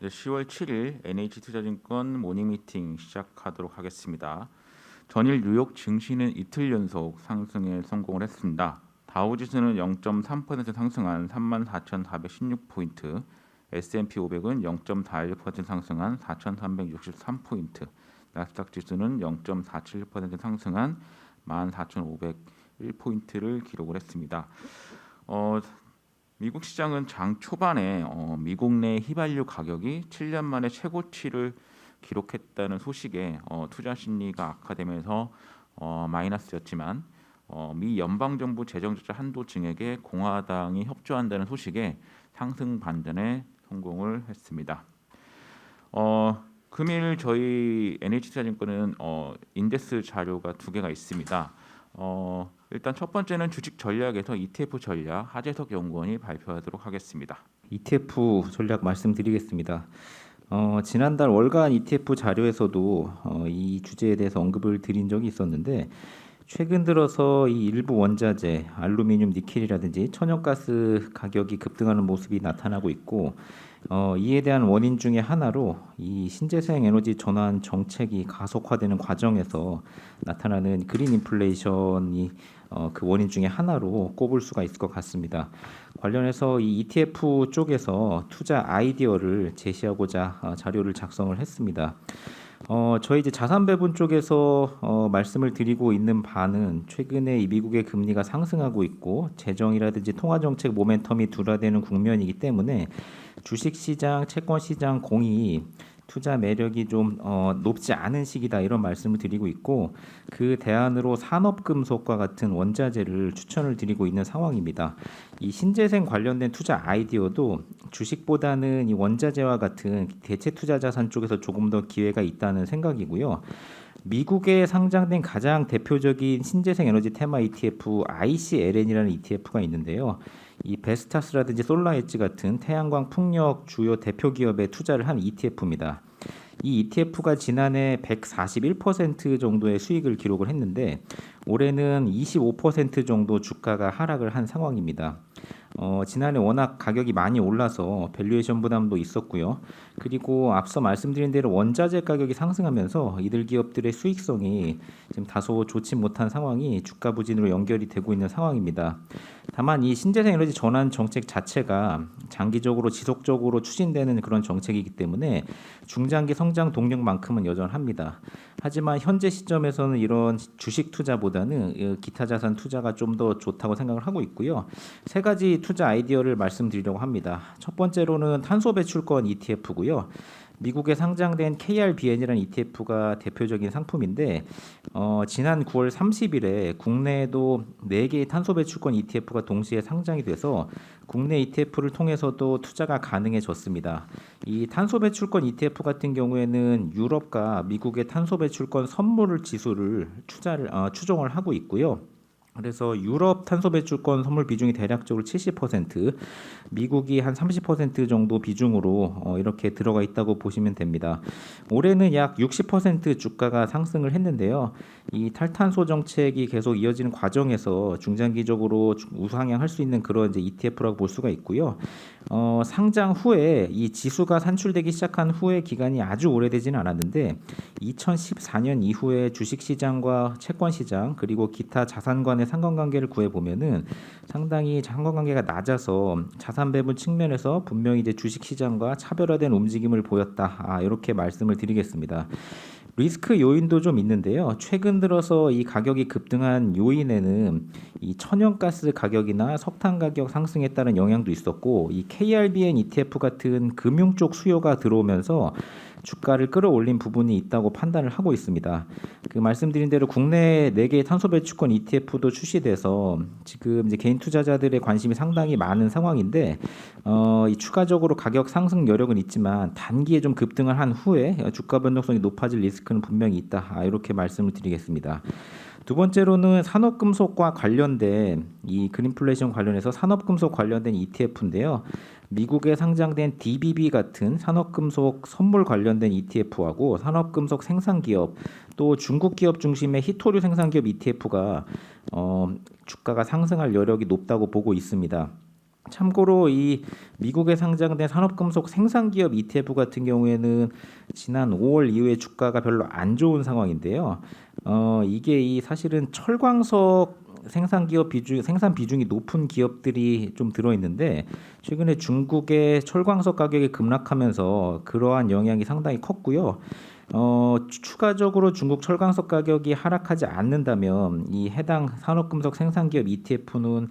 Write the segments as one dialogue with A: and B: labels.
A: 네, 10월 7일 NH투자증권 모닝미팅 시작하도록 하겠습니다. 전일 뉴욕 증시는 이틀 연속 상승에 성공을 했습니다. 다우지수는 0.3% 상승한 34,416포인트, S&P 500은 0.41% 상승한 4,363포인트, 나스닥 지수는 0.47% 상승한 14,501포인트를 기록을 했습니다. 미국 시장은 장 초반에 미국 내 휘발유 가격이 7년 만에 최고치를 기록했다는 소식에 투자 심리가 악화되면서 마이너스였지만 미 연방정부 재정적자 한도 증액에 공화당이 협조한다는 소식에 상승 반전에 성공을 했습니다. 금일 저희 NH투자증권은 인덱스 자료가 두 개가 있습니다. 일단 첫 번째는 주식 전략에서 ETF 전략 하재석 연구원이 발표하도록 하겠습니다.
B: ETF 전략 말씀드리겠습니다. 지난달 월간 ETF 자료에서도 이 주제에 대해서 언급을 드린 적이 있었는데 최근 들어서 이 일부 원자재, 알루미늄, 니켈이라든지 천연가스 가격이 급등하는 모습이 나타나고 있고 이에 대한 원인 중에 하나로 이 신재생 에너지 전환 정책이 가속화되는 과정에서 나타나는 그린 인플레이션이 그 원인 중에 하나로 꼽을 수가 있을 것 같습니다. 관련해서 이 ETF 쪽에서 투자 아이디어를 제시하고자 자료를 작성을 했습니다. 저희 이제 자산 배분 쪽에서 말씀을 드리고 있는 바는 최근에 이 미국의 금리가 상승하고 있고 재정이라든지 통화 정책 모멘텀이 둔화되는 국면이기 때문에 주식 시장, 채권 시장 공이 투자 매력이 좀 높지 않은 시기다 이런 말씀을 드리고 있고 그 대안으로 산업금속과 같은 원자재를 추천을 드리고 있는 상황입니다. 이 신재생 관련된 투자 아이디어도 주식보다는 이 원자재와 같은 대체 투자 자산 쪽에서 조금 더 기회가 있다는 생각이고요. 미국에 상장된 가장 대표적인 신재생 에너지 테마 ETF ICLN이라는 ETF가 있는데요. 이 베스타스라든지 솔라엣지 같은 태양광 풍력 주요 대표 기업에 투자를 한 ETF입니다. 이 ETF가 지난해 141% 정도의 수익을 기록을 했는데 올해는 25% 정도 주가가 하락을 한 상황입니다. 지난해 워낙 가격이 많이 올라서 밸류에이션 부담도 있었고요. 그리고 앞서 말씀드린 대로 원자재 가격이 상승하면서 이들 기업들의 수익성이 지금 다소 좋지 못한 상황이 주가 부진으로 연결이 되고 있는 상황입니다. 다만 이 신재생 에너지 전환 정책 자체가 장기적으로 지속적으로 추진되는 그런 정책이기 때문에 중장기 성장 동력만큼은 여전합니다. 하지만 현재 시점에서는 이런 주식 투자보다는 기타 자산 투자가 좀 더 좋다고 생각을 하고 있고요. 세 가지 투자 아이디어를 말씀드리려고 합니다. 첫 번째로는 탄소 배출권 ETF고요. 미국에 상장된 KRBN이라는 ETF가 대표적인 상품인데 지난 9월 30일에 국내에도 4개의 탄소 배출권 ETF가 동시에 상장이 돼서 국내 ETF를 통해서도 투자가 가능해졌습니다. 이 탄소 배출권 ETF 같은 경우에는 유럽과 미국의 탄소 배출권 선물 지수를 추종을 하고 있고요. 그래서 유럽 탄소 배출권 선물 비중이 대략적으로 70%, 미국이 한 30% 정도 비중으로 이렇게 들어가 있다고 보시면 됩니다. 올해는 약 60% 주가가 상승을 했는데요. 이 탈탄소 정책이 계속 이어지는 과정에서 중장기적으로 우상향할 수 있는 그런 이제 ETF라고 볼 수가 있고요. 상장 후에 이 지수가 산출되기 시작한 후에 기간이 아주 오래되지는 않았는데 2014년 이후에 주식시장과 채권시장 그리고 기타 자산관의 상관관계를 구해보면은 상당히 상관관계가 낮아서 자산 배분 측면에서 분명히 이제 주식시장과 차별화된 움직임을 보였다. 이렇게 말씀을 드리겠습니다. 리스크 요인도 좀 있는데요. 최근 들어서 이 가격이 급등한 요인에는 이 천연가스 가격이나 석탄 가격 상승에 따른 영향도 있었고 이 KRBN ETF 같은 금융 쪽 수요가 들어오면서 주가를 끌어올린 부분이 있다고 판단을 하고 있습니다. 그 말씀드린 대로 국내 4개의 탄소 배출권 ETF도 출시돼서 지금 이제 개인 투자자들의 관심이 상당히 많은 상황인데 이 추가적으로 가격 상승 여력은 있지만 단기에 좀 급등을 한 후에 주가 변동성이 높아질 리스크는 분명히 있다. 이렇게 말씀을 드리겠습니다. 두 번째로는 산업금속과 관련된 이 그린플레이션 관련해서 산업금속 관련된 ETF인데요. 미국에 상장된 DBB 같은 산업금속 선물 관련된 ETF하고 산업금속 생산기업 또 중국 기업 중심의 히토류 생산기업 ETF가 주가가 상승할 여력이 높다고 보고 있습니다. 참고로 이 미국에 상장된 산업금속 생산기업 ETF 같은 경우에는 지난 5월 이후에 주가가 별로 안 좋은 상황인데요. 이게 이 사실은 철광석 생산 비중이 높은 기업들이 좀 들어 있는데 최근에 중국의 철광석 가격이 급락하면서 그러한 영향이 상당히 컸고요. 추가적으로 중국 철광석 가격이 하락하지 않는다면 이 해당 산업금속 생산기업 ETF는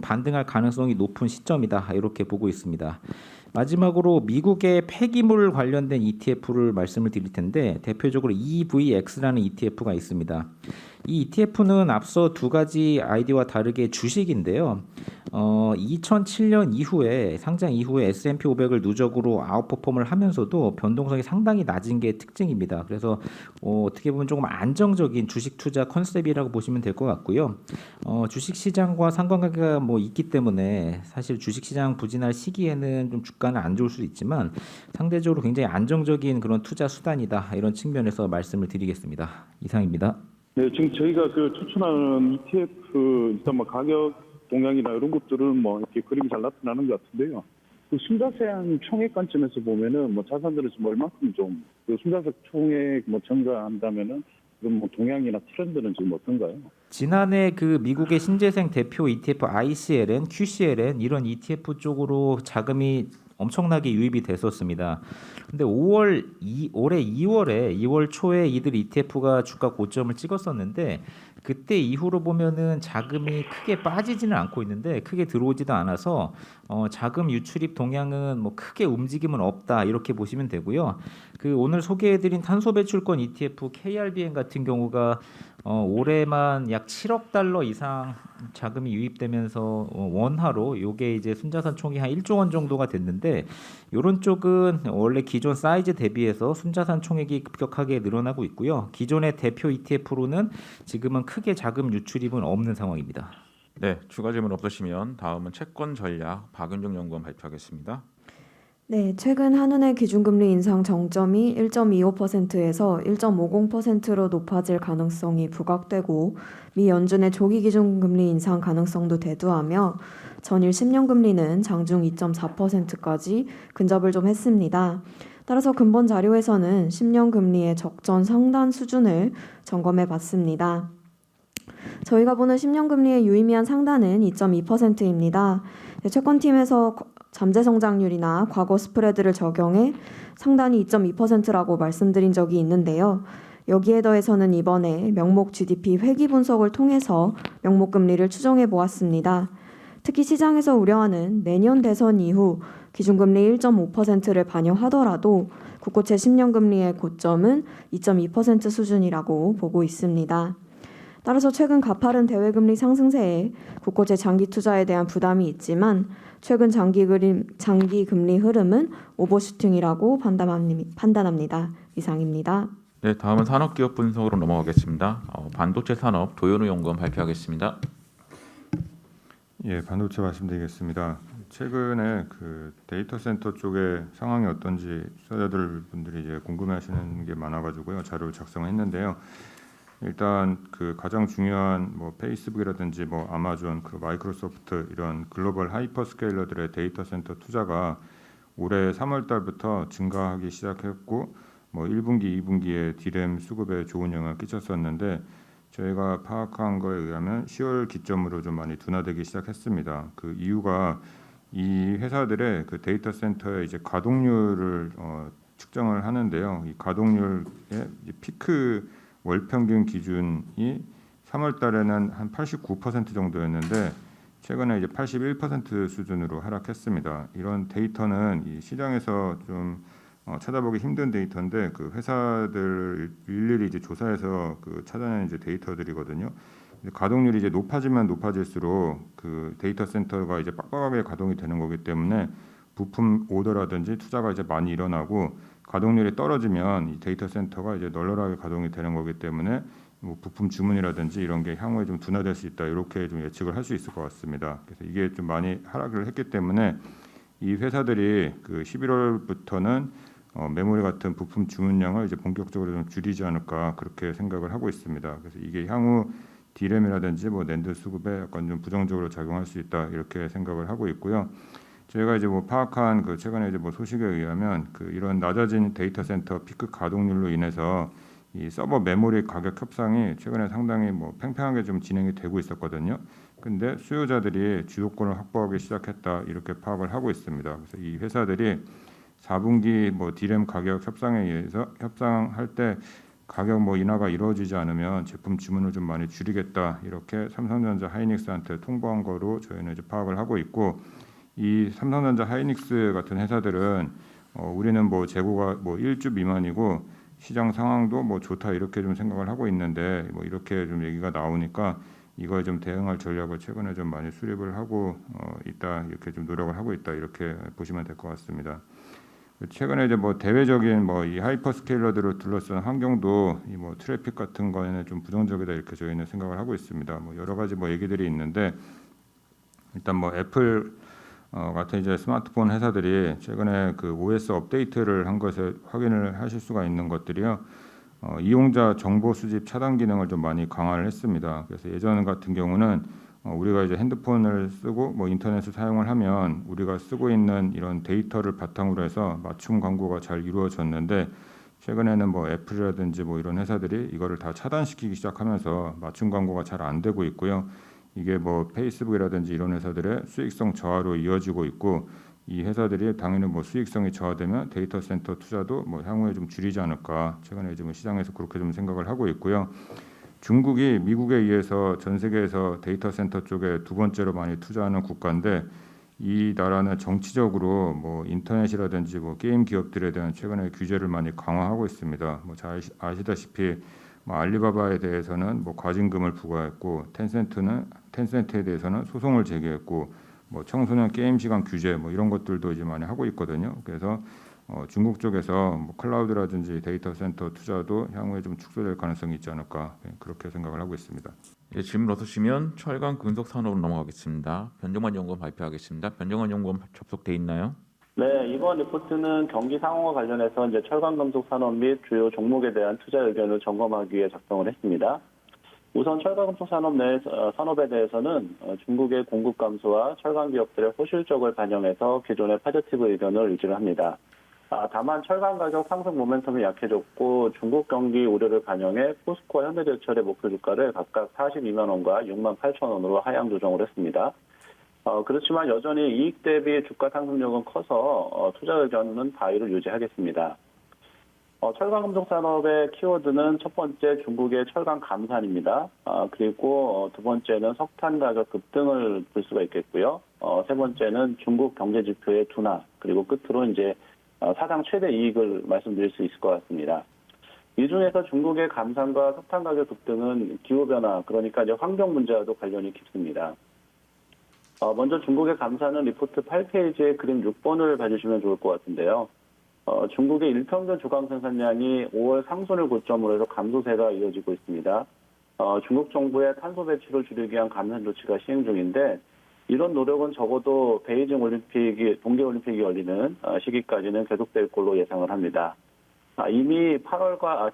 B: 반등할 가능성이 높은 시점이다 이렇게 보고 있습니다. 마지막으로 미국의 폐기물 관련된 ETF를 말씀을 드릴 텐데 대표적으로 EVX라는 ETF가 있습니다. 이 ETF는 앞서 두 가지 아이디와 다르게 주식인데요. 2007년 이후에 상장 이후에 S&P 500을 누적으로 아웃퍼폼을 하면서도 변동성이 상당히 낮은 게 특징입니다. 그래서 어떻게 보면 조금 안정적인 주식 투자 컨셉이라고 보시면 될 것 같고요. 주식 시장과 상관관계가 있기 때문에 사실 주식 시장 부진할 시기에는 좀 주가는 안 좋을 수 있지만 상대적으로 굉장히 안정적인 그런 투자 수단이다 이런 측면에서 말씀을 드리겠습니다. 이상입니다.
C: 네, 지금 저희가 추천하는 ETF 일단 가격 동향이나 이런 것들은 이렇게 그림이 잘 나타나는 것 같은데요. 순자산 총액 관점에서 보면은 자산들을 지금 얼마큼 좀 순자산 총액 증가한다면은 그럼 동향이나 트렌드는 지금 어떤가요?
B: 지난해 그 미국의 신재생 대표 ETF ICLN, QCLN 이런 ETF 쪽으로 자금이 엄청나게 유입이 됐었습니다. 근데 올해 2월 초에 이들 ETF가 주가 고점을 찍었었는데 그때 이후로 보면은 자금이 크게 빠지지는 않고 있는데 크게 들어오지도 않아서 자금 유출입 동향은 크게 움직임은 없다 이렇게 보시면 되고요. 그 오늘 소개해드린 탄소 배출권 ETF KRBN 같은 경우가 올해만 약 7억 달러 이상 자금이 유입되면서 원화로 요게 이제 순자산 총이 한 1조 원 정도가 됐는데 이런 쪽은 원래 기존 사이즈 대비해서 순자산 총액이 급격하게 늘어나고 있고요. 기존의 대표 ETF로는 지금은 크게 자금 유출입은 없는 상황입니다.
A: 네, 추가 질문 없으시면 다음은 채권 전략 박윤정 연구원 발표하겠습니다.
D: 네, 최근 한은의 기준금리 인상 정점이 1.25%에서 1.50%로 높아질 가능성이 부각되고 미 연준의 조기 기준금리 인상 가능성도 대두하며 전일 10년 금리는 장중 2.4%까지 근접을 좀 했습니다. 따라서 근본 자료에서는 10년 금리의 적정 상단 수준을 점검해 봤습니다. 저희가 보는 10년 금리의 유의미한 상단은 2.2%입니다. 채권팀에서 잠재 성장률이나 과거 스프레드를 적용해 상단이 2.2%라고 말씀드린 적이 있는데요. 여기에 더해서는 이번에 명목 GDP 회귀 분석을 통해서 명목 금리를 추정해 보았습니다. 특히 시장에서 우려하는 내년 대선 이후 기준금리 1.5%를 반영하더라도 국고채 10년 금리의 고점은 2.2% 수준이라고 보고 있습니다. 따라서 최근 가파른 대외금리 상승세에 국고채 장기 투자에 대한 부담이 있지만 최근 장기 금리 흐름은 오버슈팅이라고 판단합니다. 이상입니다.
A: 네, 다음은 산업기업 분석으로 넘어가겠습니다. 반도체 산업 도현우 연구원 발표하겠습니다.
E: 예, 반도체 말씀드리겠습니다. 최근에 그 데이터 센터 쪽의 상황이 어떤지 투자자분들이 이제 궁금해하시는 게 많아가지고요 자료를 작성했는데요. 일단 그 가장 중요한 페이스북이라든지 아마존, 그리고 마이크로소프트 이런 글로벌 하이퍼스케일러들의 데이터 센터 투자가 올해 3월 달부터 증가하기 시작했고 1분기, 2분기에 디램 수급에 좋은 영향을 끼쳤었는데 저희가 파악한 거에 의하면 10월 기점으로 좀 많이 둔화되기 시작했습니다. 그 이유가 이 회사들의 그 데이터 센터의 이제 가동률을 측정을 하는데요. 이 가동률의 피크 월 평균 기준이 3월 달에는 한 89% 정도였는데 최근에 이제 81% 수준으로 하락했습니다. 이런 데이터는 이 시장에서 좀 찾아보기 힘든 데이터인데 그 회사들 일일이 이제 조사해서 그 찾아낸 이제 데이터들이거든요. 가동률이 이제 높아지면 높아질수록 그 데이터 센터가 이제 빡빡하게 가동이 되는 거기 때문에 부품 오더라든지 투자가 이제 많이 일어나고 가동률이 떨어지면 이 데이터 센터가 이제 널널하게 가동이 되는 거기 때문에 부품 주문이라든지 이런 게 향후에 좀 둔화될 수 있다 이렇게 좀 예측을 할 수 있을 것 같습니다. 그래서 이게 좀 많이 하락을 했기 때문에 이 회사들이 그 11월부터는 메모리 같은 부품 주문량을 이제 본격적으로 좀 줄이지 않을까 그렇게 생각을 하고 있습니다. 그래서 이게 향후 D램이라든지 뭐 낸드 수급에 약간 좀 부정적으로 작용할 수 있다 이렇게 생각을 하고 있고요. 저희가 이제 뭐 파악한 그 최근에 이제 뭐 소식에 의하면 그 이런 낮아진 데이터 센터 피크 가동률로 인해서 이 서버 메모리 가격 협상이 최근에 상당히 뭐 팽팽하게 좀 진행이 되고 있었거든요. 근데 수요자들이 주도권을 확보하기 시작했다 이렇게 파악을 하고 있습니다. 그래서 이 회사들이 4분기 뭐 D램 가격 협상에 의해서 협상할 때 가격 뭐 인하가 이루어지지 않으면 제품 주문을 좀 많이 줄이겠다 이렇게 삼성전자 하이닉스한테 통보한 거로 저희는 이제 파악을 하고 있고, 이 삼성전자 하이닉스 같은 회사들은 우리는 뭐 재고가 뭐 1주 미만이고 시장 상황도 뭐 좋다 이렇게 좀 생각을 하고 있는데, 뭐 이렇게 좀 얘기가 나오니까 이거에 좀 대응할 전략을 최근에 좀 많이 수립을 하고 있다 이렇게 좀 노력을 하고 있다 이렇게 보시면 될 것 같습니다. 최근에 이제 뭐 대외적인 뭐 이 하이퍼스케일러들을 둘러싼 환경도 이 뭐 트래픽 같은 거에는 좀 부정적이다 이렇게 저희는 생각을 하고 있습니다. 뭐 여러 가지 뭐 얘기들이 있는데, 일단 뭐 애플 같은 이제 스마트폰 회사들이 최근에 그 OS 업데이트를 한 것을 확인을 하실 수가 있는 것들이요. 이용자 정보 수집 차단 기능을 좀 많이 강화를 했습니다. 그래서 예전 같은 경우는 우리가 이제 핸드폰을 쓰고 뭐 인터넷을 사용을 하면 우리가 쓰고 있는 이런 데이터를 바탕으로 해서 맞춤 광고가 잘 이루어졌는데, 최근에는 뭐 애플이라든지 뭐 이런 회사들이 이거를 다 차단시키기 시작하면서 맞춤 광고가 잘 안 되고 있고요. 이게 뭐 페이스북이라든지 이런 회사들의 수익성 저하로 이어지고 있고, 이 회사들이 당연히 뭐 수익성이 저하되면 데이터 센터 투자도 뭐 향후에 좀 줄이지 않을까, 최근에 이제 뭐 시장에서 그렇게 좀 생각을 하고 있고요. 중국이 미국에 의해서 전 세계에서 데이터 센터 쪽에 두 번째로 많이 투자하는 국가인데, 이 나라는 정치적으로 뭐 인터넷이라든지 뭐 게임 기업들에 대한 최근에 규제를 많이 강화하고 있습니다. 뭐 잘 아시다시피 뭐 알리바바에 대해서는 뭐 과징금을 부과했고, 텐센트에 대해서는 소송을 제기했고, 뭐 청소년 게임 시간 규제 뭐 이런 것들도 이제 많이 하고 있거든요. 그래서 중국 쪽에서 뭐 클라우드라든지 데이터 센터 투자도 향후에 좀 축소될 가능성이 있지 않을까, 그렇게 생각을 하고 있습니다.
A: 예, 질문 없으시면 철강 금속 산업으로 넘어가겠습니다. 변정환 연구원 발표하겠습니다. 변정환 연구원 접속돼 있나요?
F: 네, 이번 리포트는 경기 상황과 관련해서 이제 철강금속 산업 및 주요 종목에 대한 투자 의견을 점검하기 위해 작성을 했습니다. 우선 철강금속 산업 산업에 대해서는 중국의 공급 감소와 철강 기업들의 호실적을 반영해서 기존의 포지티브 의견을 유지를 합니다. 다만 철강 가격 상승 모멘텀이 약해졌고, 중국 경기 우려를 반영해 포스코와 현대제철의 목표 주가를 각각 42만 원과 6만 8천 원으로 하향 조정을 했습니다. 그렇지만 여전히 이익 대비 주가 상승력은 커서 투자 의견은 바이를 유지하겠습니다. 철강금속 산업의 키워드는 첫 번째 중국의 철강 감산입니다. 그리고 두 번째는 석탄 가격 급등을 볼 수가 있겠고요. 세 번째는 중국 경제 지표의 둔화, 그리고 끝으로 이제 사상 최대 이익을 말씀드릴 수 있을 것 같습니다. 이 중에서 중국의 감산과 석탄 가격 급등은 기후변화, 그러니까 이제 환경 문제와도 관련이 깊습니다. 먼저 중국의 감산은 리포트 8페이지의 그림 6번을 봐주시면 좋을 것 같은데요. 중국의 일평균 주간 생산량이 5월 상순을 고점으로 해서 감소세가 이어지고 있습니다. 중국 정부의 탄소 배출을 줄이기 위한 감산 조치가 시행 중인데, 이런 노력은 적어도 베이징 동계 올림픽이 열리는 시기까지는 계속될 걸로 예상을 합니다. 이미 7월과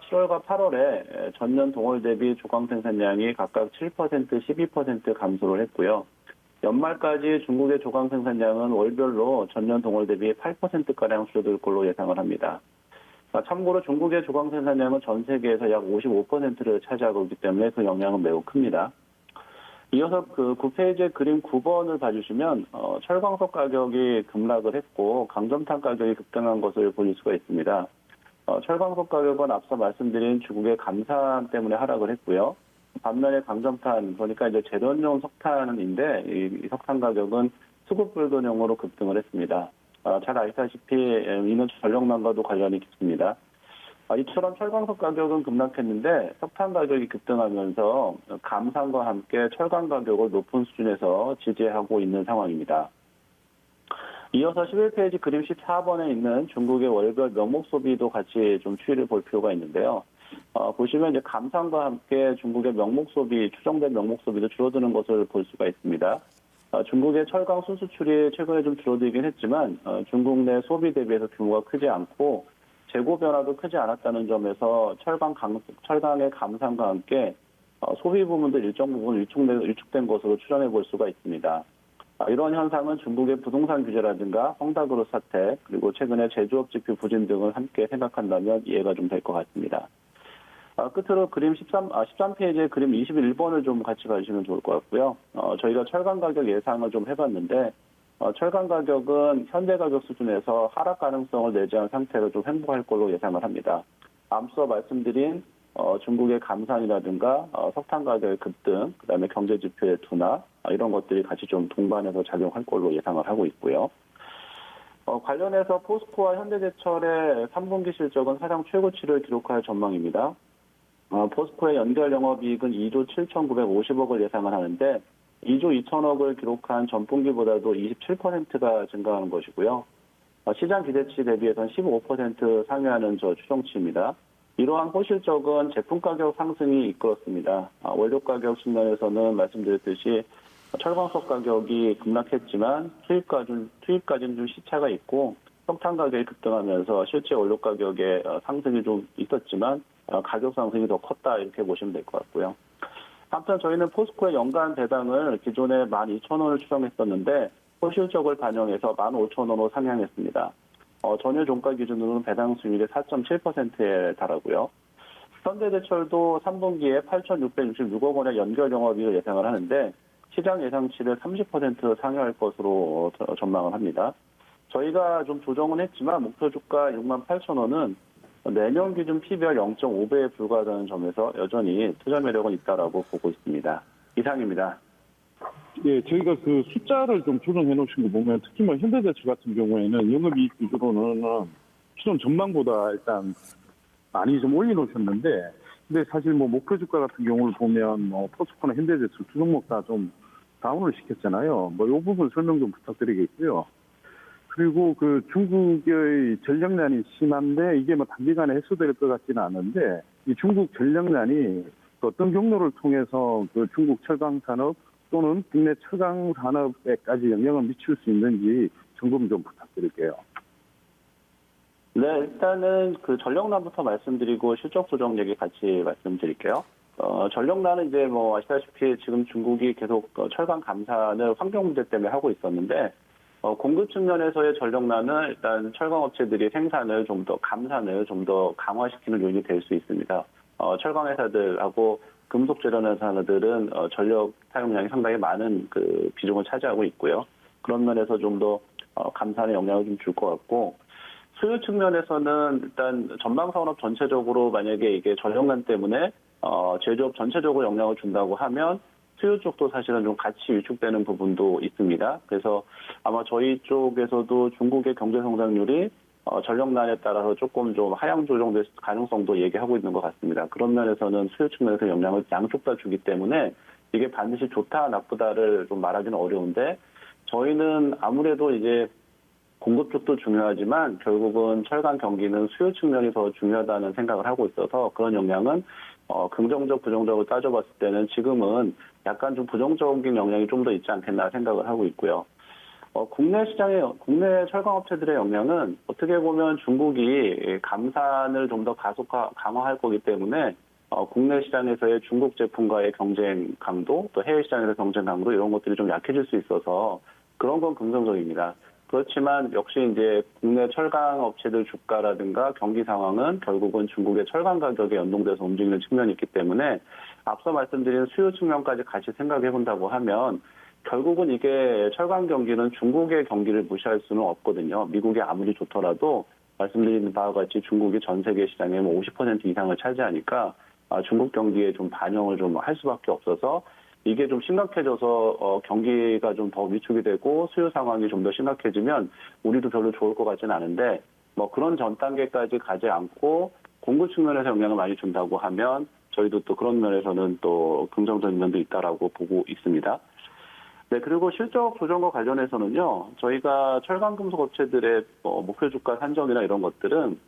F: 8월에 전년 동월 대비 조강 생산량이 각각 7%, 12% 감소를 했고요. 연말까지 중국의 조강 생산량은 월별로 전년 동월 대비 8%가량 줄어들 걸로 예상을 합니다. 참고로 중국의 조강 생산량은 전 세계에서 약 55%를 차지하고 있기 때문에 그 영향은 매우 큽니다. 이어서 그 9페이지의 그림 9번을 봐주시면 철광석 가격이 급락을 했고 강점탄 가격이 급등한 것을 볼 수가 있습니다. 철광석 가격은 앞서 말씀드린 중국의 감산 때문에 하락을 했고요. 반면에 강점탄, 그러니까 이제 재련용 석탄인데 이 석탄 가격은 수급 불균형으로 급등을 했습니다. 잘 아시다시피 이는 전력난과도 관련이 깊습니다. 이처럼 철광석 가격은 급락했는데 석탄 가격이 급등하면서 감산과 함께 철강 가격을 높은 수준에서 지지하고 있는 상황입니다. 이어서 11페이지 그림 14번에 있는 중국의 월별 명목 소비도 같이 좀 추이를 볼 필요가 있는데요. 보시면 이제 감산과 함께 중국의 명목 소비, 추정된 명목 소비도 줄어드는 것을 볼 수가 있습니다. 중국의 철강 순수출이 최근에 좀 줄어들긴 했지만 중국 내 소비 대비해서 규모가 크지 않고 재고 변화도 크지 않았다는 점에서 철강의 감산과 함께 소비 부문도 일정 부분 위축된 것으로 추정해 볼 수가 있습니다. 이런 현상은 중국의 부동산 규제라든가 헝다그룹 사태, 그리고 최근에 제조업 지표 부진 등을 함께 생각한다면 이해가 좀 될 것 같습니다. 끝으로 그림 13페이지의 그림 21번을 좀 같이 봐주시면 좋을 것 같고요. 저희가 철강 가격 예상을 좀 해봤는데, 철강 가격은 현재 가격 수준에서 하락 가능성을 내재한 상태로 좀 횡보할 걸로 예상을 합니다. 앞서 말씀드린 중국의 감산이라든가 석탄 가격의 급등, 그다음에 경제 지표의 둔화 이런 것들이 같이 좀 동반해서 작용할 걸로 예상을 하고 있고요. 관련해서 포스코와 현대제철의 3분기 실적은 사상 최고치를 기록할 전망입니다. 포스코의 연결 영업이익은 2조 7,950억을 예상을 하는데 2조 2천억을 기록한 전분기보다도 27%가 증가하는 것이고요. 시장 기대치 대비해서는 15% 상회하는 추정치입니다. 이러한 호실적은 제품 가격 상승이 이끌었습니다. 원료 가격 측면에서는 말씀드렸듯이 철광석 가격이 급락했지만 투입까지는 좀 시차가 있고 석탄 가격이 급등하면서 실제 원료 가격의 상승이 좀 있었지만 가격 상승이 더 컸다 이렇게 보시면 될 것 같고요. 한편 저희는 포스코의 연간 배당을 기존에 12,000원을 추정했었는데 호실적을 반영해서 15,000원으로 상향했습니다. 전일 종가 기준으로는 배당 수익률이 4.7%에 달하고요. 현대제철도 3분기에 8,666억 원의 연결 영업이익을 예상을 하는데 시장 예상치를 30% 상회할 것으로 전망을 합니다. 저희가 좀 조정은 했지만 목표 주가 68,000원은 내년 기준 PBR 0.5배에 불과하다는 점에서 여전히 투자 매력은 있다라고 보고 있습니다. 이상입니다.
C: 예, 저희가 그 숫자를 좀 조정해 놓으신 거 보면 특히 뭐 현대제철 같은 경우에는 영업이익 위주로는 추정 전망보다 일단 많이 좀 올려놓으셨는데, 근데 사실 뭐 목표 주가 같은 경우를 보면 뭐 포스코나 현대제철 두 종목 다 좀 다운을 시켰잖아요. 뭐 이 부분 설명 좀 부탁드리겠고요. 그리고 그 중국의 전력난이 심한데 이게 뭐 단기간에 해소될 것 같지는 않은데 이 중국 전력난이 어떤 경로를 통해서 그 중국 철강 산업 또는 국내 철강 산업에까지 영향을 미칠 수 있는지 점검 좀 부탁드릴게요.
F: 네, 일단은 그 전력난부터 말씀드리고 실적 조정 얘기 같이 말씀드릴게요. 전력난은 이제 뭐 아시다시피 지금 중국이 계속 철강 감산을 환경 문제 때문에 하고 있었는데 공급 측면에서의 전력난은 일단 철강 업체들이 생산을 좀 더 감산을 좀 더 강화시키는 요인이 될 수 있습니다. 철강 회사들하고 금속 재련 회사들은 전력 사용량이 상당히 많은 그 비중을 차지하고 있고요. 그런 면에서 좀 더 감산에 영향을 좀 줄 것 같고, 수요 측면에서는 일단 전방 산업 전체적으로 만약에 이게 전력난 때문에 제조업 전체적으로 영향을 준다고 하면 수요 쪽도 사실은 좀 같이 위축되는 부분도 있습니다. 그래서 아마 저희 쪽에서도 중국의 경제 성장률이 전력난에 따라서 조금 좀 하향 조정될 가능성도 얘기하고 있는 것 같습니다. 그런 면에서는 수요 측면에서 영향을 양쪽 다 주기 때문에 이게 반드시 좋다 나쁘다를 좀 말하기는 어려운데, 저희는 아무래도 이제 공급 쪽도 중요하지만 결국은 철강 경기는 수요 측면이 더 중요하다는 생각을 하고 있어서 그런 영향은 긍정적, 부정적으로 따져봤을 때는 지금은 약간 좀 부정적인 영향이 좀 더 있지 않겠나 생각을 하고 있고요. 국내 국내 철강업체들의 영향은 어떻게 보면 중국이 감산을 좀 더 강화할 거기 때문에 국내 시장에서의 중국 제품과의 경쟁 강도, 또 해외 시장에서 경쟁 강도 이런 것들이 좀 약해질 수 있어서 그런 건 긍정적입니다. 그렇지만 역시 이제 국내 철강 업체들 주가라든가 경기 상황은 결국은 중국의 철강 가격에 연동돼서 움직이는 측면이 있기 때문에 앞서 말씀드린 수요 측면까지 같이 생각해 본다고 하면 결국은 이게 철강 경기는 중국의 경기를 무시할 수는 없거든요. 미국이 아무리 좋더라도 말씀드린 바와 같이 중국이 전 세계 시장의 50% 이상을 차지하니까 중국 경기에 좀 반영을 좀 할 수밖에 없어서 이게 좀 심각해져서 경기가 좀 더 위축이 되고 수요 상황이 좀 더 심각해지면 우리도 별로 좋을 것 같지는 않은데, 뭐 그런 전 단계까지 가지 않고 공급 측면에서 영향을 많이 준다고 하면 저희도 또 그런 면에서는 또 긍정적인 면도 있다라고 보고 있습니다. 네, 그리고 실적 조정과 관련해서는요, 저희가 철강 금속 업체들의 목표 주가 산정이나 이런 것들은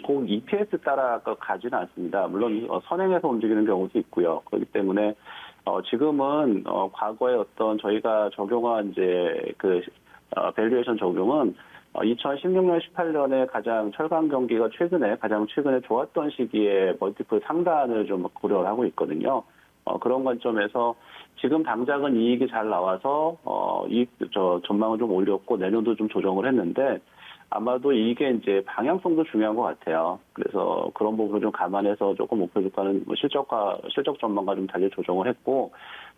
F: 꼭 EPS 따라 가지는 않습니다. 물론 선행해서 움직이는 경우도 있고요. 그렇기 때문에 지금은 과거에 어떤 저희가 적용한 이제 그 밸류에이션 적용은 2016년, 18년에 가장 철강 경기가 가장 최근에 좋았던 시기에 멀티플 상단을 좀 고려를 하고 있거든요. 그런 관점에서 지금 당장은 이익이 잘 나와서 전망을 좀 올렸고 내년도 좀 조정을 했는데 아마도 이게 이제 방향성도 중요한 것 같아요. 그래서 그런 부분을 좀 감안해서 조금 목표 주가는 실적 전망과 좀 달리 조정을 했고,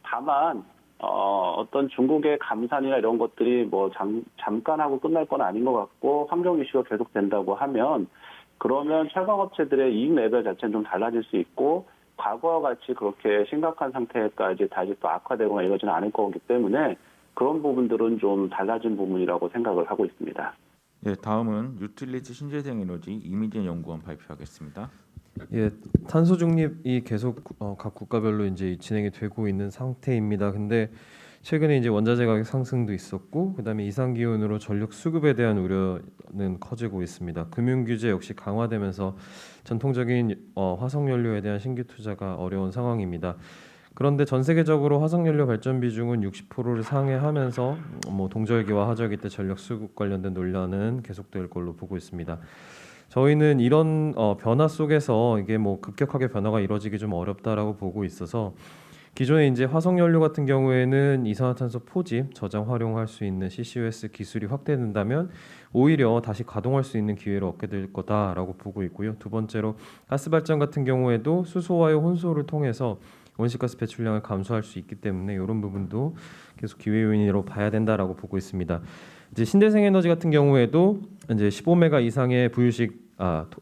F: 다만 어떤 중국의 감산이나 이런 것들이 뭐 잠깐 하고 끝날 건 아닌 것 같고 환경 이슈가 계속 된다고 하면 그러면 철강업체들의 이익 레벨 자체는 좀 달라질 수 있고 과거와 같이 그렇게 심각한 상태까지 다시 또 악화되거나 이러지는 않을 거기 때문에 그런 부분들은 좀 달라진 부분이라고 생각을 하고 있습니다.
A: 예, 다음은 유틸리티 신재생에너지 이미진 연구원 발표하겠습니다.
G: 예, 탄소 중립이 계속 각 국가별로 이제 진행이 되고 있는 상태입니다. 근데 최근에 이제 원자재 가격 상승도 있었고, 그다음에 이상 기온으로 전력 수급에 대한 우려는 커지고 있습니다. 금융 규제 역시 강화되면서 전통적인 화석 연료에 대한 신규 투자가 어려운 상황입니다. 그런데 전 세계적으로 화석 연료 발전 비중은 60%를 상회하면서 동절기와 하절기 때 전력 수급 관련된 논란은 계속될 걸로 보고 있습니다. 저희는 이런 변화 속에서 이게 급격하게 변화가 이루어지기 좀 어렵다라고 보고 있어서 기존에 이제 화석 연료 같은 경우에는 이산화탄소 포집, 저장 활용할 수 있는 CCUS 기술이 확대된다면 오히려 다시 가동할 수 있는 기회를 얻게 될 거다라고 보고 있고요. 두 번째로 가스 발전 같은 경우에도 수소와의 혼소를 통해서 온실가스 배출량을 감소할 수 있기 때문에 이런 부분도 계속 기회 요인으로 봐야 된다라고 보고 있습니다. 이제 신재생 에너지 같은 경우에도 이제 15메가 이상의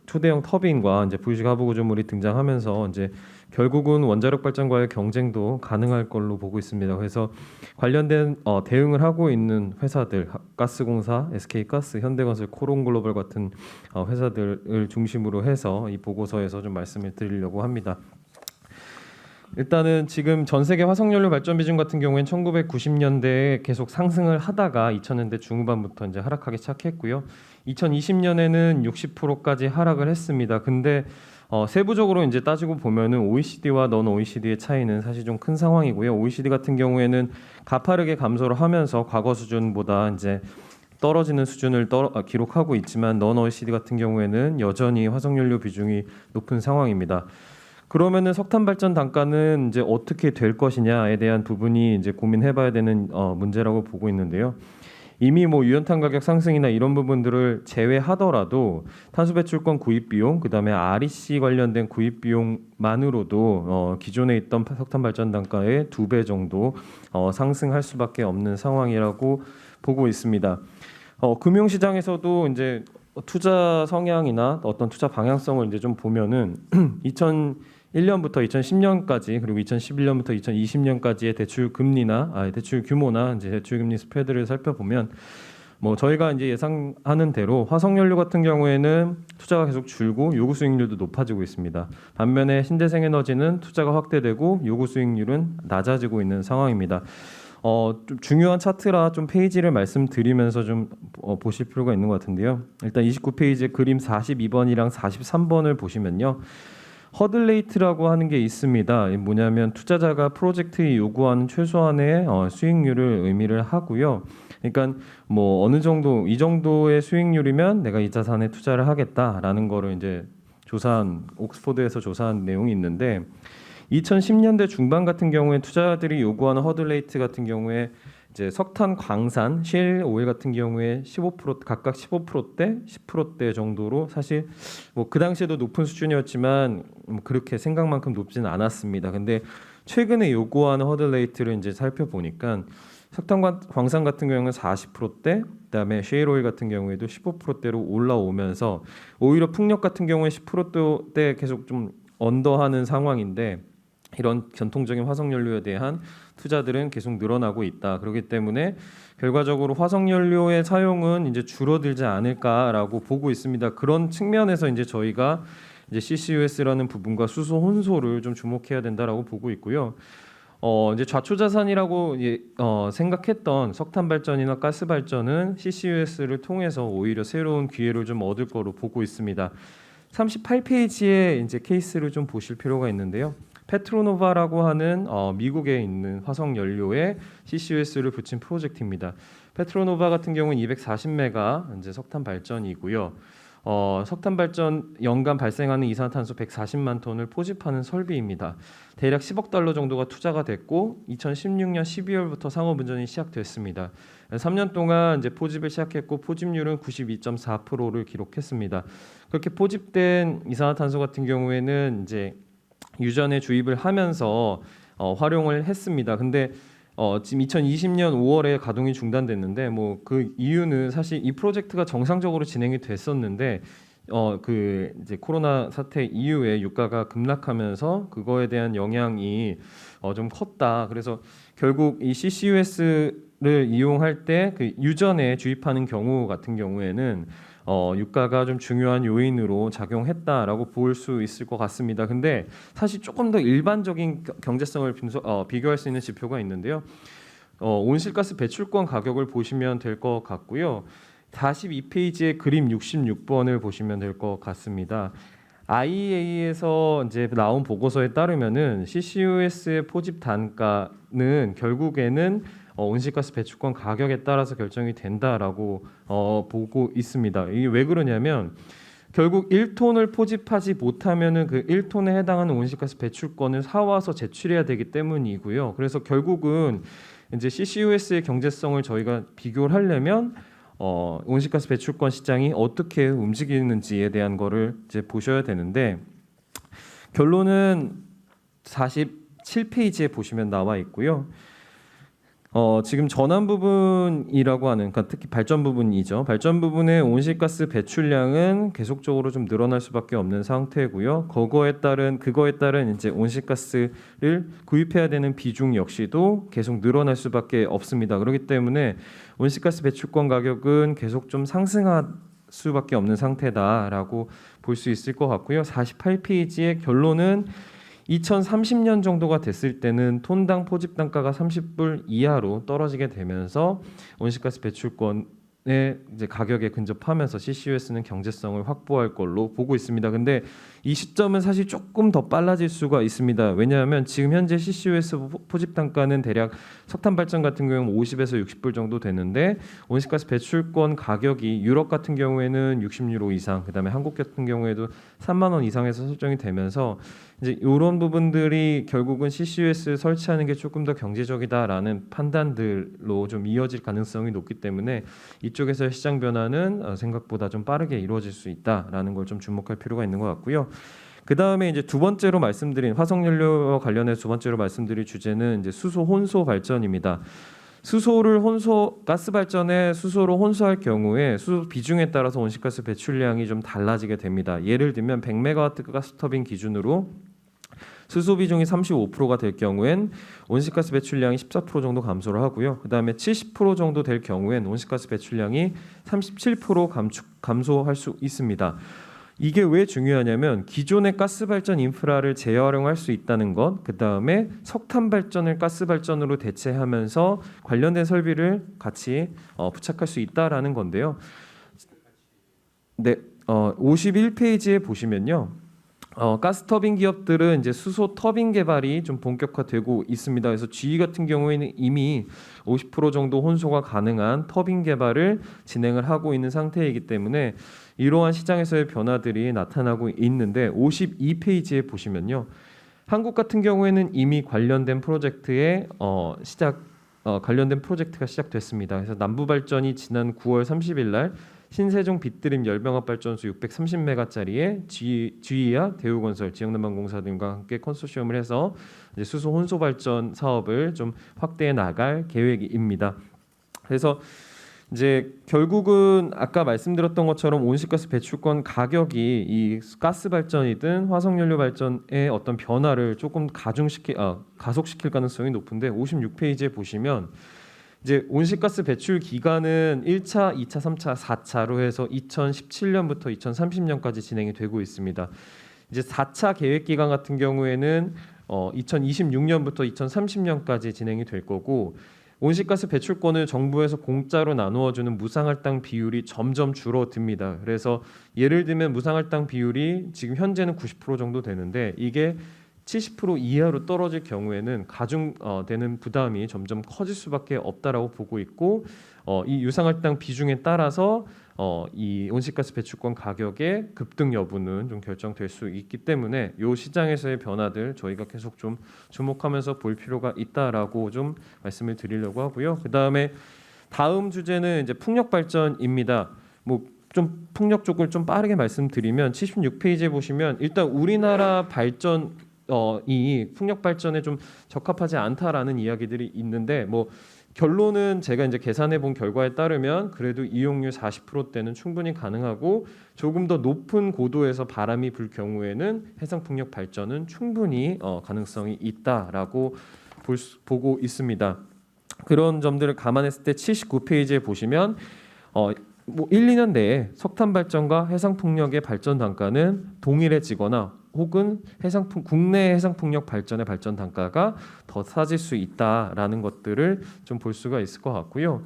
G: 초대형 터빈과 이제 부유식 하부 구조물이 등장하면서 이제 결국은 원자력 발전과의 경쟁도 가능할 걸로 보고 있습니다. 그래서 관련된 대응을 하고 있는 회사들, 가스공사, SK가스, 현대건설, 코론글로벌 같은 회사들을 중심으로 해서 이 보고서에서 좀 말씀을 드리려고 합니다. 일단은 지금 전 세계 화석연료 발전 비중 같은 경우에는 1990년대에 계속 상승을 하다가 2000년대 중후반부터 이제 하락하기 시작했고요. 2020년에는 60%까지 하락을 했습니다. 근데 세부적으로 이제 따지고 보면은 OECD와 넌 OECD의 차이는 사실 좀 큰 상황이고요. OECD 같은 경우에는 가파르게 감소를 하면서 과거 수준보다 이제 떨어지는 수준을 기록하고 있지만 넌 OECD 같은 경우에는 여전히 화석연료 비중이 높은 상황입니다. 그러면은 석탄 발전 단가는 이제 어떻게 될 것이냐에 대한 부분이 이제 고민해봐야 되는 문제라고 보고 있는데요. 이미 유연탄 가격 상승이나 이런 부분들을 제외하더라도 탄소 배출권 구입 비용, 그다음에 REC 관련된 구입 비용만으로도 기존에 있던 석탄 발전 단가의 2배 정도 상승할 수밖에 없는 상황이라고 보고 있습니다. 금융시장에서도 이제 투자 성향이나 어떤 투자 방향성을 이제 좀 보면은 2001년부터 2010년까지 그리고 2011년부터 2020년까지의 대출 금리나 대출 규모나 이제 대출 금리 스프레드를 살펴보면 저희가 이제 예상하는 대로 화석연료 같은 경우에는 투자가 계속 줄고 요구 수익률도 높아지고 있습니다. 반면에 신재생 에너지는 투자가 확대되고 요구 수익률은 낮아지고 있는 상황입니다. 좀 중요한 차트라 좀 페이지를 말씀드리면서 좀 보실 필요가 있는 것 같은데요. 일단 29페이지 그림 42번이랑 43번을 보시면요. 허들레이트라고 하는 게 있습니다. 뭐냐면 투자자가 프로젝트에 요구하는 최소한의 수익률을 의미를 하고요. 그러니까 어느 정도 이 정도의 수익률이면 내가 이 자산에 투자를 하겠다라는 거를 이제 옥스포드에서 조사한 내용이 있는데 2010년대 중반 같은 경우에 투자자들이 요구하는 허들레이트 같은 경우에 이제 석탄 광산, 실 오일 같은 경우에 15% 각각 15%대, 10%대 정도로 사실 그 당시에도 높은 수준이었지만 그렇게 생각만큼 높지는 않았습니다. 근데 최근에 요구하는 허들레이트를 이제 살펴보니까 석탄 광산 같은 경우는 40%대, 그다음에 셰일 오일 같은 경우에도 15%대로 올라오면서 오히려 풍력 같은 경우에 10%대 계속 좀 언더하는 상황인데 이런 전통적인 화석연료에 대한 투자들은 계속 늘어나고 있다. 그렇기 때문에 결과적으로 화석연료의 사용은 이제 줄어들지 않을까라고 보고 있습니다. 그런 측면에서 이제 저희가 이제 CCUS라는 부분과 수소 혼소를 좀 주목해야 된다라고 보고 있고요. 이제 좌초자산이라고 생각했던 석탄 발전이나 가스 발전은 CCUS를 통해서 오히려 새로운 기회를 좀 얻을 거로 보고 있습니다. 38페이지에 이제 케이스를 좀 보실 필요가 있는데요. 페트로노바라고 하는 미국에 있는 화석 연료에 CCUS를 붙인 프로젝트입니다. 페트로노바 같은 경우는 240메가 이제 석탄 발전이고요. 석탄 발전 연간 발생하는 이산화탄소 140만 톤을 포집하는 설비입니다. 대략 10억 달러 정도가 투자가 됐고 2016년 12월부터 상업 운전이 시작됐습니다. 3년 동안 이제 포집을 시작했고 포집률은 92.4%를 기록했습니다. 그렇게 포집된 이산화탄소 같은 경우에는 이제 유전에 주입을 하면서 활용을 했습니다. 근데 지금 2020년 5월에 가동이 중단됐는데 뭐 그 이유는 사실 이 프로젝트가 정상적으로 진행이 됐었는데 그 이제 코로나 사태 이후에 유가가 급락하면서 그거에 대한 영향이 좀 컸다. 그래서 결국 이 CCUS를 이용할 때 그 유전에 주입하는 경우 같은 경우에는 유가가 좀 중요한 요인으로 작용했다라고 볼 수 있을 것 같습니다. 근데 사실 조금 더 일반적인 경제성을 비교할 수 있는 지표가 있는데요. 온실가스 배출권 가격을 보시면 될 것 같고요. 42페이지의 그림 66번을 보시면 될 것 같습니다. IEA에서 이제 나온 보고서에 따르면은 CCUS의 포집 단가는 결국에는 온실가스 배출권 가격에 따라서 결정이 된다라고 보고 있습니다. 이게 왜 그러냐면 결국 1톤을 포집하지 못하면은 그 1톤에 해당하는 온실가스 배출권을 사와서 제출해야 되기 때문이고요. 그래서 결국은 이제 CCUS의 경제성을 저희가 비교를 하려면 온실가스 배출권 시장이 어떻게 움직이는지에 대한 거를 이제 보셔야 되는데 결론은 47페이지에 보시면 나와 있고요. 지금 전환 부분이라고 하는, 그러니까 특히 발전 부분이죠. 발전 부분의 온실가스 배출량은 계속적으로 좀 늘어날 수밖에 없는 상태고요. 그거에 따른 이제 온실가스를 구입해야 되는 비중 역시도 계속 늘어날 수밖에 없습니다. 그렇기 때문에 온실가스 배출권 가격은 계속 좀 상승할 수밖에 없는 상태다라고 볼 수 있을 것 같고요. 48페이지의 결론은 2030년 정도가 됐을 때는 톤당 포집 단가가 30불 이하로 떨어지게 되면서 온실가스 배출권의 이제 가격에 근접하면서 CCUS는 경제성을 확보할 걸로 보고 있습니다. 근데 이 시점은 사실 조금 더 빨라질 수가 있습니다. 왜냐하면 지금 현재 CCUS 포집 단가는 대략 석탄 발전 같은 경우는 50에서 60불 정도 되는데 온실가스 배출권 가격이 유럽 같은 경우에는 60유로 이상, 그다음에 한국 같은 경우에도 3만 원 이상에서 설정이 되면서 이제 이런 부분들이 결국은 CCUS 설치하는 게 조금 더 경제적이다라는 판단들로 좀 이어질 가능성이 높기 때문에 이쪽에서의 시장 변화는 생각보다 좀 빠르게 이루어질 수 있다라는 걸 좀 주목할 필요가 있는 것 같고요. 그 다음에 이제 두 번째로 말씀드린 화석연료와 관련해서 두 번째로 말씀드릴 주제는 이제 수소 혼소 발전입니다. 가스 발전에 수소로 혼소할 경우에 수소 비중에 따라서 온실가스 배출량이 좀 달라지게 됩니다. 예를 들면 100메가와트 가스터빈 기준으로 수소 비중이 35%가 될 경우엔 온실가스 배출량이 14% 정도 감소를 하고요. 그다음에 70% 정도 될 경우엔 온실가스 배출량이 37% 감소할 수 있습니다. 이게 왜 중요하냐면 기존의 가스 발전 인프라를 재활용할 수 있다는 것, 그다음에 석탄 발전을 가스 발전으로 대체하면서 관련된 설비를 같이 부착할 수 있다라는 건데요. 네, 51페이지에 보시면요. 가스 터빈 기업들은 이제 수소 터빈 개발이 좀 본격화되고 있습니다. 그래서 GE 같은 경우에는 이미 50% 정도 혼소가 가능한 터빈 개발을 진행을 하고 있는 상태이기 때문에 이러한 시장에서의 변화들이 나타나고 있는데 52페이지에 보시면요. 한국 같은 경우에는 이미 관련된 관련된 프로젝트가 시작됐습니다. 그래서 남부 발전이 지난 9월 30일 날 신세종 빗드림 열병합 발전소 630메가짜리에 GE와 대우건설, 지역난방공사 등과 함께 컨소시엄을 해서 이제 수소 혼소 발전 사업을 좀 확대해 나갈 계획입니다. 그래서 이제 결국은 아까 말씀드렸던 것처럼 온실가스 배출권 가격이 이 가스 발전이든 화석연료 발전의 어떤 변화를 조금 가속시킬 가능성이 높은데 56페이지에 보시면 이제 온실가스 배출 기간은 1차, 2차, 3차, 4차로 해서 2017년부터 2030년까지 진행이 되고 있습니다. 이제 4차 계획 기간 같은 경우에는 2026년부터 2030년까지 진행이 될 거고 온실가스 배출권을 정부에서 공짜로 나누어주는 무상할당 비율이 점점 줄어듭니다. 그래서 예를 들면 무상할당 비율이 지금 현재는 90% 정도 되는데 이게 70% 이하로 떨어질 경우에는 가중되는 부담이 점점 커질 수밖에 없다라고 보고 있고 이 유상할당 비중에 따라서 이 온실가스 배출권 가격의 급등 여부는 좀 결정될 수 있기 때문에 이 시장에서의 변화들 저희가 계속 좀 주목하면서 볼 필요가 있다라고 좀 말씀을 드리려고 하고요. 그다음에 다음 주제는 이제 풍력 발전입니다. 뭐 좀 풍력 쪽을 좀 빠르게 말씀드리면 76페이지에 보시면 일단 우리나라 발전 이 풍력 발전에 좀 적합하지 않다라는 이야기들이 있는데 뭐 결론은 제가 이제 계산해 본 결과에 따르면 그래도 이용률 40%대는 충분히 가능하고 조금 더 높은 고도에서 바람이 불 경우에는 해상 풍력 발전은 충분히 가능성이 있다라고 보고 있습니다. 그런 점들을 감안했을 때 79페이지에 보시면 뭐 1, 2년 내에 석탄 발전과 해상 풍력의 발전 단가는 동일해지거나 혹은 국내 해상 풍력 발전의 발전 단가가 더 싸질 수 있다라는 것들을 좀 볼 수가 있을 것 같고요.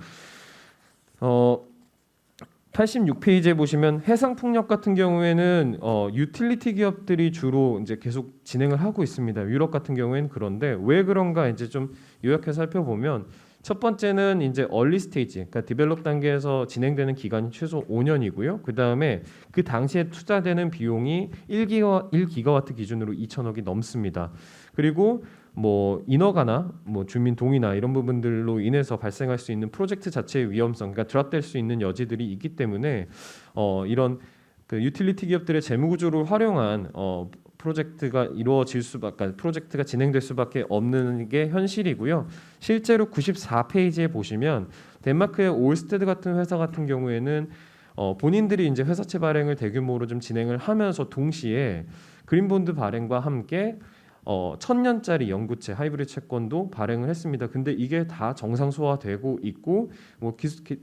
G: 86페이지에 보시면 해상 풍력 같은 경우에는 유틸리티 기업들이 주로 이제 계속 진행을 하고 있습니다. 유럽 같은 경우에는 그런데 왜 그런가 이제 좀 요약해서 살펴보면 첫 번째는 이제 얼리 스테이지, 그러니까 디벨롭 단계에서 진행되는 기간이 최소 5년이고요. 그 다음에 그 당시에 투자되는 비용이 1기가와트 기준으로 2천억이 넘습니다. 그리고 뭐 인허가나 뭐 주민 동의나 이런 부분들로 인해서 발생할 수 있는 프로젝트 자체의 위험성, 그러니까 드랍될 수 있는 여지들이 있기 때문에 이런 그 유틸리티 기업들의 재무 구조를 활용한 프로젝트가 프로젝트가 진행될 수밖에 없는 게 현실이고요. 실제로 94페이지에 보시면 덴마크의 올스테드 같은 회사 같은 경우에는 본인들이 이제 회사채 발행을 대규모로 좀 진행을 하면서 동시에 그린본드 발행과 함께 1000년짜리 영구채 하이브리드 채권도 발행을 했습니다. 근데 이게 다 정상 소화되고 있고 뭐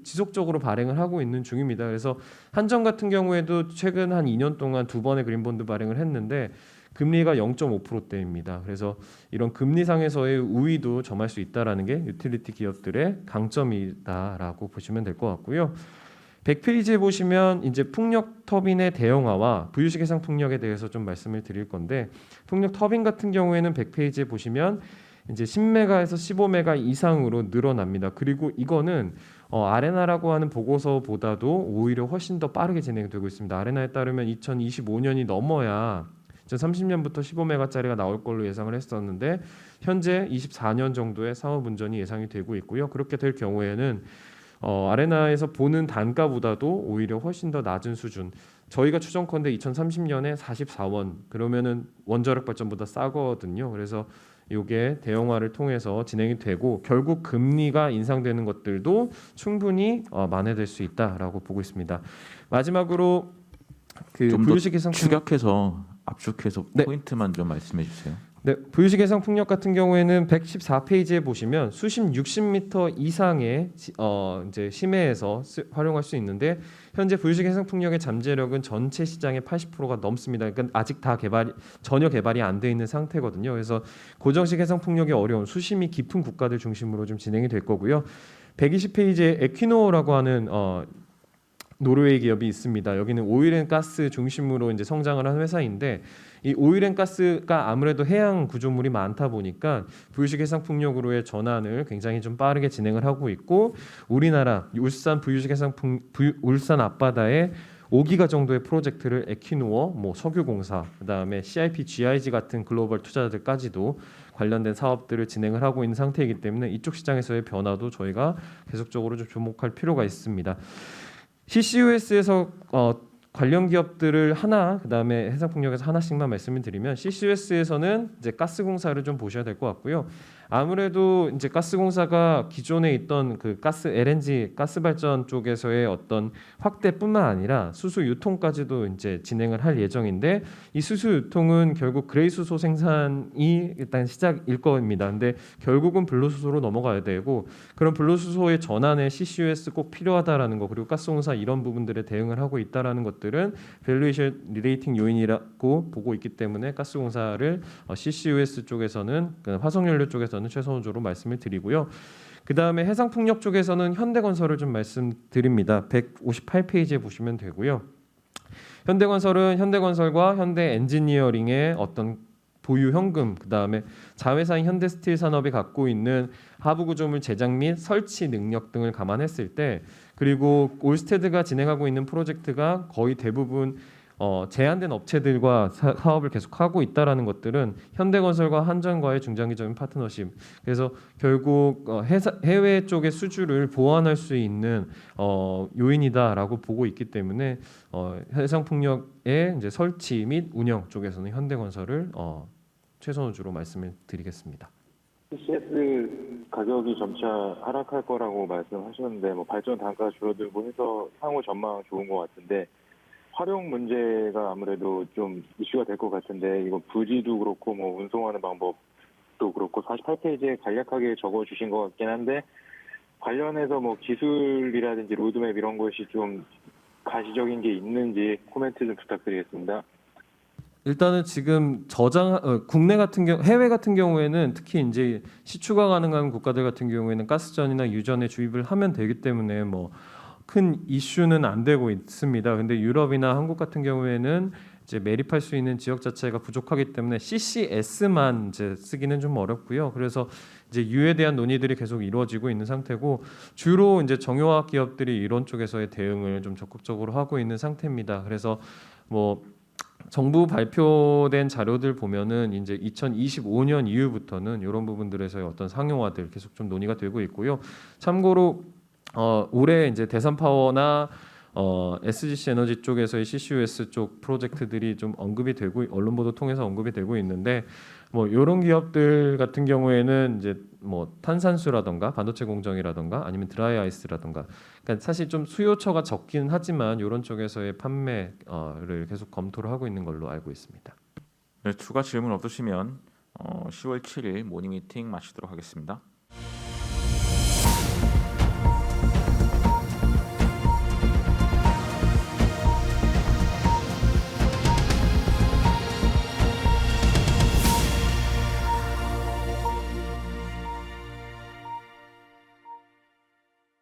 G: 지속적으로 발행을 하고 있는 중입니다. 그래서 한전 같은 경우에도 최근 한 2년 동안 2번의 그린본드 발행을 했는데 금리가 0.5%대입니다. 그래서 이런 금리상에서의 우위도 점할 수 있다라는 게 유틸리티 기업들의 강점이다라고 보시면 될 것 같고요. 100페이지에 보시면 이제 풍력 터빈의 대형화와 부유식 해상 풍력에 대해서 좀 말씀을 드릴 건데 풍력 터빈 같은 경우에는 100페이지에 보시면 이제 10메가에서 15메가 이상으로 늘어납니다. 그리고 이거는 아레나라고 하는 보고서보다도 오히려 훨씬 더 빠르게 진행되고 있습니다. 아레나에 따르면 2025년이 넘어야 2030년부터 15메가짜리가 나올 걸로 예상을 했었는데 현재 24년 정도의 사업 운전이 예상이 되고 있고요. 그렇게 될 경우에는 아레나에서 보는 단가보다도 오히려 훨씬 더 낮은 수준. 저희가 추정컨대 2030년에 44원 그러면은 원자력 발전보다 싸거든요. 그래서 이게 대형화를 통해서 진행이 되고 결국 금리가 인상되는 것들도 충분히 만회될 수 있다라고 보고 있습니다. 마지막으로 그
A: 좀 더
G: 부유식 해상
A: 축약해서 압축해서
G: 네.
A: 포인트만 좀 말씀해 주세요.
G: 네, 부유식 해상 풍력 같은 경우에는 114페이지에 보시면 수심 60m 이상의 이제 심해에서 활용할 수 있는데 현재 부유식 해상 풍력의 잠재력은 전체 시장의 80%가 넘습니다. 그러니까 아직 다 전혀 개발이 안 돼 있는 상태거든요. 그래서 고정식 해상 풍력이 어려운 수심이 깊은 국가들 중심으로 좀 진행이 될 거고요. 120페이지에 에퀴노어라고 하는 노르웨이 기업이 있습니다. 여기는 오일앤가스 중심으로 이제 성장을 한 회사인데 이 오일앤가스가 아무래도 해양 구조물이 많다 보니까 부유식 해상 풍력으로의 전환을 굉장히 좀 빠르게 진행을 하고 있고 우리나라 울산 부유식 해상 울산 앞바다에 5기가 정도의 프로젝트를 에퀴노어, 뭐 석유공사, 그다음에 CIP, GIG 같은 글로벌 투자자들까지도 관련된 사업들을 진행을 하고 있는 상태이기 때문에 이쪽 시장에서의 변화도 저희가 계속적으로 좀 주목할 필요가 있습니다. CCUS에서 관련 기업들을 하나 그다음에 해상풍력에서 하나씩만 말씀을 드리면 CCUS에서는 이제 가스공사를 좀 보셔야 될 것 같고요. 아무래도 이제 가스공사가 기존에 있던 그 LNG 가스 발전 쪽에서의 어떤 확대뿐만 아니라 수소 유통까지도 이제 진행을 할 예정인데 이 수소 유통은 결국 그레이 수소 생산이 일단 시작일 겁니다. 근데 결국은 블루 수소로 넘어가야 되고 그런 블루 수소의 전환에 CCUS 꼭 필요하다라는 거 그리고 가스공사 이런 부분들에 대응을 하고 있다라는 것들은 밸류에이션 리레이팅 요인이라고 보고 있기 때문에 가스공사를 CCUS 쪽에서는 화석연료 쪽에서는 최선호적으로 말씀을 드리고요. 그 다음에 해상풍력 쪽에서는 현대건설을 좀 말씀드립니다. 158페이지에 보시면 되고요. 현대건설은 현대건설과 현대엔지니어링의 어떤 보유 현금, 그다음에 자회사인 현대스틸 산업이 갖고 있는 하부 구조물 제작 및 설치 능력 등을 감안했을 때, 그리고 올스테드가 진행하고 있는 프로젝트가 거의 대부분 제한된 업체들과 사업을 계속하고 있다라는 것들은 현대건설과 한전과의 중장기적인 파트너십, 그래서 결국 해외 쪽의 수주를 보완할 수 있는 요인이다라고 보고 있기 때문에 해상풍력의 이제 설치 및 운영 쪽에서는 현대건설을 최선호주로 말씀을 드리겠습니다.
H: CCS 가격이 점차 하락할 거라고 말씀하셨는데 뭐 발전 단가가 줄어들고 해서 향후 전망 좋은 것 같은데 활용 문제가 아무래도 좀 이슈가 될 것 같은데 이거 부지도 그렇고 뭐 운송하는 방법도 그렇고 48페이지에 간략하게 적어주신 것 같긴 한데 관련해서 뭐 기술이라든지 로드맵 이런 것이 좀 가시적인 게 있는지 코멘트 좀 부탁드리겠습니다.
G: 일단은 지금 국내 같은 해외 같은 경우에는 특히 이제 시추가 가능한 국가들 같은 경우에는 가스전이나 유전에 주입을 하면 되기 때문에 뭐 큰 이슈는 안 되고 있습니다. 근데 유럽이나 한국 같은 경우에는 이제 매립할 수 있는 지역 자체가 부족하기 때문에 CCS만 이제 쓰기는 좀 어렵고요. 그래서 이제 유에 대한 논의들이 계속 이루어지고 있는 상태고, 주로 이제 정유화학 기업들이 이런 쪽에서의 대응을 좀 적극적으로 하고 있는 상태입니다. 그래서 뭐 정부 발표된 자료들 보면은 이제 2025년 이후부터는 이런 부분들에서의 어떤 상용화들 계속 좀 논의가 되고 있고요. 참고로 올해 이제 대선파워나 SGC 에너지 쪽에서의 CCUS 쪽 프로젝트들이 좀 언급이 되고 언론 보도 통해서 언급이 되고 있는데, 뭐 이런 기업들 같은 경우에는 이제 뭐 탄산수라던가 반도체 공정이라던가 아니면 드라이 아이스라던가, 그러니까 사실 좀 수요처가 적긴 하지만 이런 쪽에서의 판매를 계속 검토를 하고 있는 걸로 알고 있습니다.
A: 네, 추가 질문 없으시면 10월 7일 모닝 미팅 마치도록 하겠습니다.